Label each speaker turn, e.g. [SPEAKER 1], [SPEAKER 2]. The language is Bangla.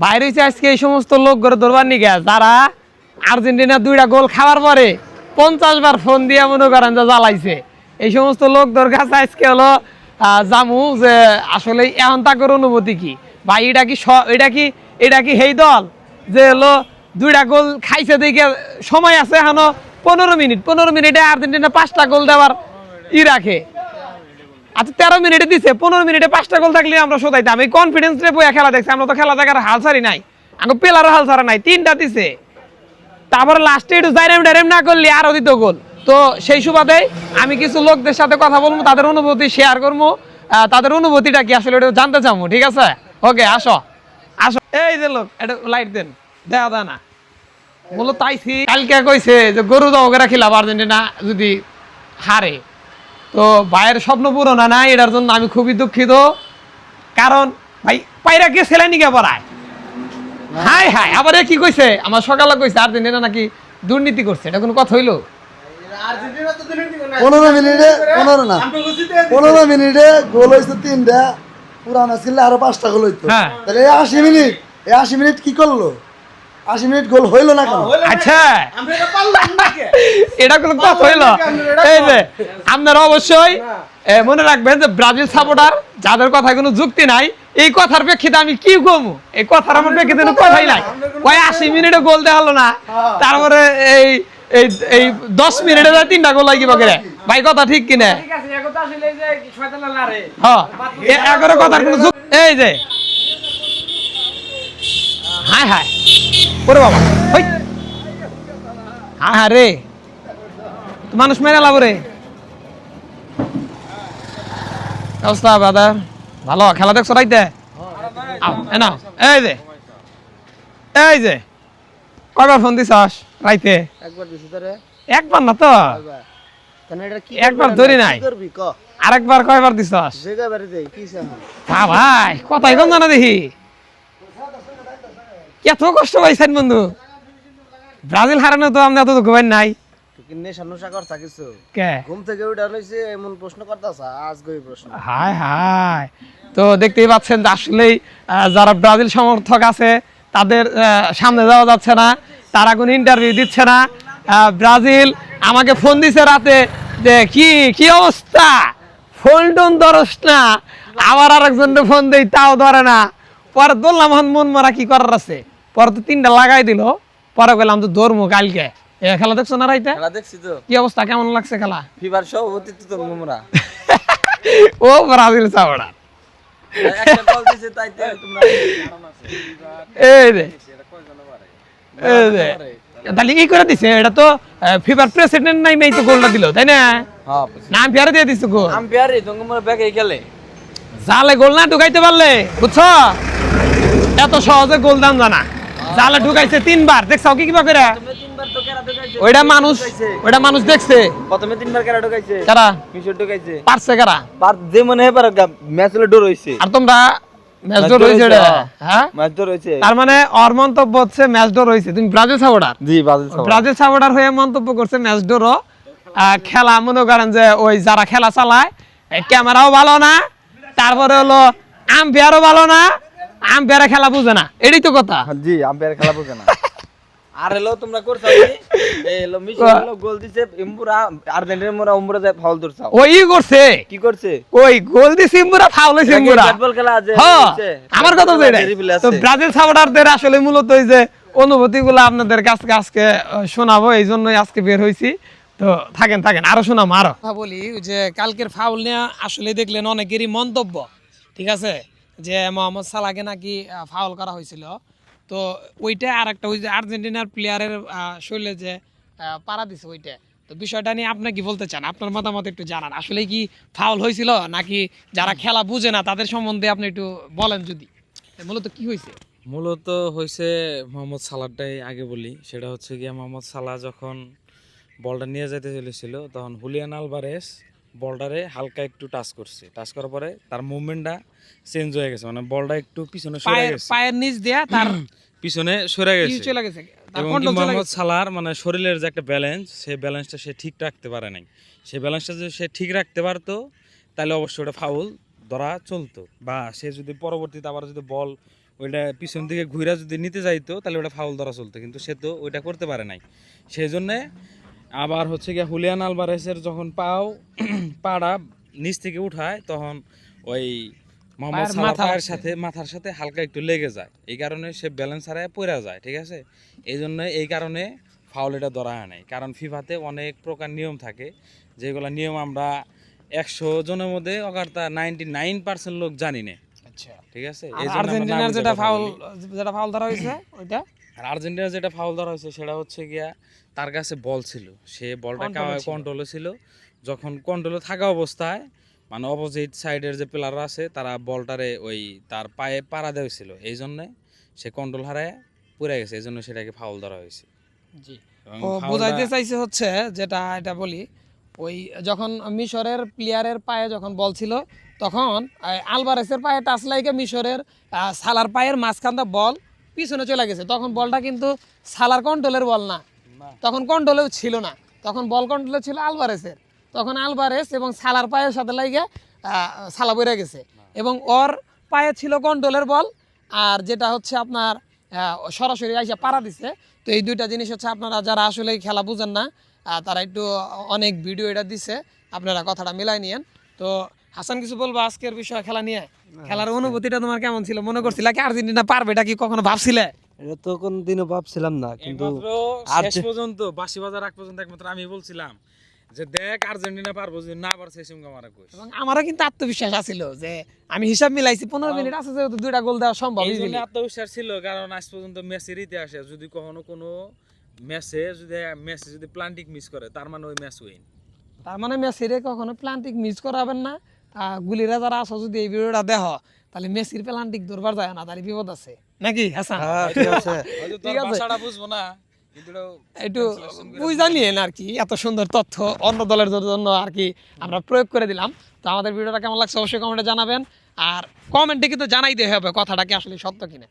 [SPEAKER 1] বাইরে হইছে আজকে এই সমস্ত লোক করে ধরবার নিগে যারা আর্জেন্টিনা 2টা গোল খাওয়ার পরে 50 বার ফোন দিয়ে মনে করেন যে জ্বালাইছে। এই সমস্ত লোক দরকার আজকে হলো জামু যে আসলে এখন তাকের অনুভূতি কি ভাই, এটা কি সেই দল যে হলো 2টা গোল খাইছে দেখে সময় আছে এখনো 15 মিনিটে আর্জেন্টিনা 5টা গোল দেওয়ার রাখে। আচ্ছা 13 মিনিটে দিছে, 15 মিনিটে 5টা গোল থাকলে আমরা শোধাইতাম। এই কনফিডেন্স রে বইয়া খেলা দেখছি, আমরা তো খেলা দেখার হাল ছাড়ি নাই, আগে পেলারও হাল ছাড়া নাই, 3টা দিছে। তারপরে লাস্টে একটু জাইরাম না করলে আরো দিত গোল। তো সেই সুবাদে আমি কিছু লোকদের সাথে কথা বলবো, তাদের অনুভূতি শেয়ার করবো, তাদের অনুভূতিটা কি আসলে এটা জানতে চাবো। ঠিক আছে, ওকে আসো আসো। এই যে লোক এটা লাইট দেন, দেখা দেয় না বলো তাইছি। কালকে কইছে যে গরু দমকে রাখিলাম আর্জেন্টিনা যদি হারে, তো ভাইয়ের স্বপ্ন পূরণ হয় না, এটার জন্য আমি খুবই দুঃখিত। কারণ ভাই পায়রা কে সেলাই নিকে পড়ায়, হাই হাই। আবার কি কইছে, আমার সকালে কইছে আর্জেন্টিনা নাকি দুর্নীতি করছে। এটা কোনো কথা হইলো?
[SPEAKER 2] 15 মিনিটে গোল হয়েছে 3টা, পুরানা ছিল আরো 5টা গোল হইতো। তাহলে 80 মিনিট কি করলো? 80 মিনিট গোল হইলো না কেন?
[SPEAKER 1] আচ্ছা এটা কোনো কথা হইলো? এই যে আপনারা অবশ্যই মনে রাখবেন যে ব্রাজিল সাপোর্টার যাদের কথায় কোনো যুক্তি নাই, এই কথার প্রেক্ষিতে আমি কি কমু, এই কথার আমার প্রেক্ষিতে কোনো কথাই নাই। ওই 80 মিনিটে গোল দেওয়া হলো না, তারপরে এই এই এই 10 মিনিটে 3টা গোল লাগিবা করে ভাই, কথা ঠিক কিনা? হ্যাঁ, এগারো কথার কোনো যুক্তি। এই যে হায় হায় ওরে বাবা, ওই হ্যাঁ হ্যাঁ রে, মানুষ মেরে লাভ রে। অবস্থা বাদার ভালো, খেলা দেখছো রাইতে? না এই যে কয়বার ফোন দিছস রাইতে? একবার না তো, একবার ধরি নাই, আরেকবার কয়বার দিছস? ভাই কথাই কম জানা দেখি, এত কষ্ট পাইছেন বন্ধু। ব্রাজিল হারানো তো আমরা এত দুঃখ পাই নাই। হায় হায়, তো দেখতেই পাচ্ছেন যে আসলেই যারা ব্রাজিল সমর্থক আছে তাদের সামনে যাওয়া যাচ্ছে না, তারা কোনো ইন্টারভিউ দিচ্ছে না। ব্রাজিল আমাকে ফোন দিছে রাতে যে কি অবস্থা, ফোন টোন ধরস না, আবার আরেকজনকে ফোন দেই তাও ধরে না। পরে বললাম মন মরা কি করার আছে, পরে তো 3টা লাগাই দিল, পরে গেলাম তো ধর্ম কালকে। খেলা দেখছো না রাইতে?
[SPEAKER 3] খেলা দেখছি তো।
[SPEAKER 1] কি অবস্থা, কেমন লাগছে খেলা?
[SPEAKER 3] ফিফার সভাপতি তো তোমরা
[SPEAKER 1] ও ব্রাজিল সাপোর্টার,
[SPEAKER 3] একটা বল দিছে তাইতে তোমরা
[SPEAKER 1] এই রে তাহলে কি করে দিছে? এটা তো ফিফার প্রেসিডেন্ট নাই মেই তো গোলটা দিল, তাই না?
[SPEAKER 3] হ্যাঁ,
[SPEAKER 1] নাম ফিয়ারে দিয়ে দিছে গোল।
[SPEAKER 3] আম্পায়ার তোমরা ব্যাকে খেলে
[SPEAKER 1] জালে গোল না ঢুকাইতে পারলে, বুঝছো এত সহজে গোল দাম জানা। জালে ঢুকাইছে 3বার, দেখছাও কি কিবা করে? ওইটা মানুষ দেখছে
[SPEAKER 3] প্রথমে 3বার কেরা ঢুকাইছে,
[SPEAKER 1] কারা
[SPEAKER 3] মিশর ঢুকাইছে,
[SPEAKER 1] পারছে কারা?
[SPEAKER 3] পার যে মনে হয় পারে ম্যাচ হলে ডর হইছে।
[SPEAKER 1] আর তোমরা ম্যাচ ডর হইছে রে? হ্যাঁ
[SPEAKER 3] ম্যাচ ডর হইছে।
[SPEAKER 1] তার মানে ওর মন্তব্য হচ্ছে ম্যাচ ডর হইছে। তুমি ব্রাজিল সাপোর্টার?
[SPEAKER 3] জি
[SPEAKER 1] ব্রাজিল সাপোর্টার হয়ে মন্তব্য করছে ম্যাচ ডর। খেলা মনে করেন যে ওই যারা খেলা চালায় ক্যামেরাও ভালো না, তারপরে হলো আম্পায়ারও ভালো না, আম্পায়ারে খেলা বুঝে না, এটাই তো কথা।
[SPEAKER 3] জি, আম্পায়ার খেলা বুঝে না। আর হলো তোমরা করছো কি, এই হলো মিশর হলো গোল দিছে, ইমপুরা আর্জেন্টিনা মোরা উমরা যায় ফাউল ধরছাও।
[SPEAKER 1] ওই করছে
[SPEAKER 3] কি করছে?
[SPEAKER 1] ওই গোল দিছে ইমপুরা, ফাউল হইছে ইমপুরা।
[SPEAKER 3] ফুটবল খেলা আছে,
[SPEAKER 1] আমার কথা তো এটাই। তো ব্রাজিল সাপোর্টারদের আসলে মূলত এই যে অনুভূতিগুলো আপনাদের কাছে আজকে শোনাবো, এই জন্যই আজকে বের হইছি। তো থাকেন আরো শোনাবো। আরো কথা বলি যে কালকের ফাউল নিয়ে আসলে দেখলেন অনেকেরই মন্তব্য, ঠিক আছে, যে মোহাম্মদ সালাহকে নাকি ফাউল করা হয়েছিল। তো ওইটা আর একটা ওই যে আর্জেন্টিনার প্লেয়ারের শরীরে যে পাড়া দিছে ওইটা, তো বিষয়টা নিয়ে আপনি কি বলতে চান? আপনার মতামত একটু জানান। আসলে কি ফাউল হয়েছিল নাকি যারা খেলা বুঝে না তাদের সম্বন্ধে আপনি একটু বলেন যদি। মূলত কি হয়েছে?
[SPEAKER 4] মূলত হয়েছে মোহাম্মদ সালাহটাই আগে বলি। সেটা হচ্ছে গিয়ে মোহাম্মদ সালাহ যখন বলটা নিয়ে যেতে চলেছিল তখন হুলিয়ান আলভারেজ বলটারে হালকা একটু টাচ করছে, টাচ করার পরে তার মুভমেন্টটা চেঞ্জ হয়ে গেছে, মানে বলটা একটু পিছনে সরে গেছে,
[SPEAKER 1] পায়ের নিচ দেয়া তার
[SPEAKER 4] পিছনে সরে গেছে
[SPEAKER 1] চলে গেছে।
[SPEAKER 4] এবং মোহাম্মদ সালাহর মানে শরীরের যে একটা ব্যালেন্স, সেই ব্যালেন্সটা সে ঠিক রাখতে পারে নাই। সেই ব্যালেন্সটা যদি সে ঠিক রাখতে পারতো তাহলে অবশ্যই ওটা ফাউল ধরা চলতো, বা সে যদি পরবর্তীতে আবার যদি বল ওইটা পিছন দিকে ঘুরে যদি নিতে যাইতো তাহলে ওটা ফাউল ধরা চলতো, কিন্তু সে তো ওইটা করতে পারে নাই। সেই জন্যে আবার হচ্ছে গিয়ে হুলিয়ান আলভারেজের যখন পাড়া নিচ থেকে উঠায় তখন ওই মোহাম্মদ
[SPEAKER 1] পায়ের
[SPEAKER 4] সালাহ
[SPEAKER 1] মাথা
[SPEAKER 4] পায়ের
[SPEAKER 1] লাগছে।
[SPEAKER 4] সাথে মাথার সাথে হালকা একটু লেগে যায়, এই কারণে সে ব্যালেন্স হারায় পড়ে যায়, ঠিক আছে। এই কারণে ফাউল এটা ধরা হয় নাই। কারণ ফিফাতে অনেক প্রকার নিয়ম থাকে, যেগুলো নিয়ম আমরা 100 জনের মধ্যে অগারতা 99% লোক জানি না,
[SPEAKER 1] আচ্ছা,
[SPEAKER 4] ঠিক আছে।
[SPEAKER 1] আর
[SPEAKER 4] এই জন্য আমরা না
[SPEAKER 1] আর্জেন্টিনার
[SPEAKER 4] বুঝে
[SPEAKER 1] যেটা
[SPEAKER 4] কথা
[SPEAKER 1] ফাউল
[SPEAKER 4] বলি।
[SPEAKER 1] যেটা ফাউল ধরা হয়েছে ওইটা
[SPEAKER 4] আর আর্জেন্টিনার যেটা ফাউল ধরা হয়েছে সেটা হচ্ছে গিয়া তার কাছে বল ছিল, সে বলটা
[SPEAKER 1] Control-এ ছিল।
[SPEAKER 4] কন্ট্রোলে ছিল। যখন কন্ট্রোলে থাকা অবস্থায় মানে অপোজিট সাইডের যে প্লেয়ার আছে তারা বলটারে ওই তার পায়ে পাড়া দেওয়াছিল, এই জন্যে সে কন্ট্রোল হারায় পড়ে গেছে, এই জন্য সেটাকে ফাউল ধরা হয়েছে।
[SPEAKER 1] জি
[SPEAKER 4] এবং
[SPEAKER 1] ও
[SPEAKER 4] foul-টা-
[SPEAKER 1] বোঝাইতে চাইছে হচ্ছে যেটা এটা বলি, ওই যখন মিশরের প্লেয়ারের পায়ে যখন বল ছিল তখন আলভারেসের পায়ে টাচ লাগে মিশরের সালার পায়ের মাঝখানটা বল পিছনে চলে গেছে, তখন বলটা কিন্তু সালার কন্ট্রোলের বল না, তখন কন্ট্রোলেও ছিল না, তখন বল কন্ট্রোলে ছিল আলভারেসের, তখন আলভারেস এবং সালার পায়ের সাথে লাগে সালা বেড়ে গেছে এবং ওর পায়ে ছিল কন্ট্রোলের বল, আর যেটা হচ্ছে আপনার সরাসরি আইসা পাড়া দিছে। তো এই দুইটা জিনিস হচ্ছে আপনারা যারা আসলে খেলা বুঝেন না তারা একটু অনেক ভিডিও এটা দিছে, আপনারা কথাটা মিলাই নিয়েন। তো হাসান কিছু বলবো আজকের বিষয় খেলা নিয়ে? খেলার অনুভূতিটা তোমার কেমন ছিল? মনে করছিলা কি আর্জেন্টিনা পারবে, এটা কি কখনো ভাবছিলে?
[SPEAKER 5] এটা তো কোনদিনও ভাবছিলাম না, কিন্তু
[SPEAKER 4] শেষ পর্যন্ত বাঁশি বাজার আগ পর্যন্ত একমাত্র আমি বলছিলাম যে দেখ আর্জেন্টিনা পারবো, যদি না পারছে সুমকা মারা কইস।
[SPEAKER 1] এবং আমারও কিন্তু আত্মবিশ্বাস আছিল যে আমি হিসাব মিলাইছি 15 মিনিট আছে যেহেতু দুইটা গোল দেওয়া সম্ভব
[SPEAKER 4] এই জন্য
[SPEAKER 1] easily।
[SPEAKER 4] আত্মবিশ্বাস ছিল, কারণ আজ পর্যন্ত মেসির ইতিহাসে যদি কখনো কোনো ম্যাচে যদি প্লান্টিক মিস করে তার মানে ওই ম্যাচ উইন।
[SPEAKER 1] তার মানে মেসিরে কখনো প্লান্টিক মিস করাবেন না। গুলিরা যারা আসো যদি এই ভিডিওটা দেখো তাহলে মেসির প্লান্টিক ধরবার যায় না, তাহলে বিপদ আছে নাকি হাসান?
[SPEAKER 5] হ্যাঁ ঠিক আছে।
[SPEAKER 4] হয়তো
[SPEAKER 1] ঠিক
[SPEAKER 4] তোর
[SPEAKER 1] আছে।
[SPEAKER 4] ভাষাটা বুঝবো না, কিন্তু
[SPEAKER 1] একটু বুঝা নিয়েন আর কি, এত সুন্দর তথ্য অন্য দলের জন্য আর কি আমরা প্রয়োগ করে দিলাম। তো আমাদের ভিডিওটা কেমন লাগছে অবশ্যই কমেন্টে জানাবেন, আর কমেন্টে কিন্তু জানাইতে হবে কথাটা কি আসলে সত্য কিনা।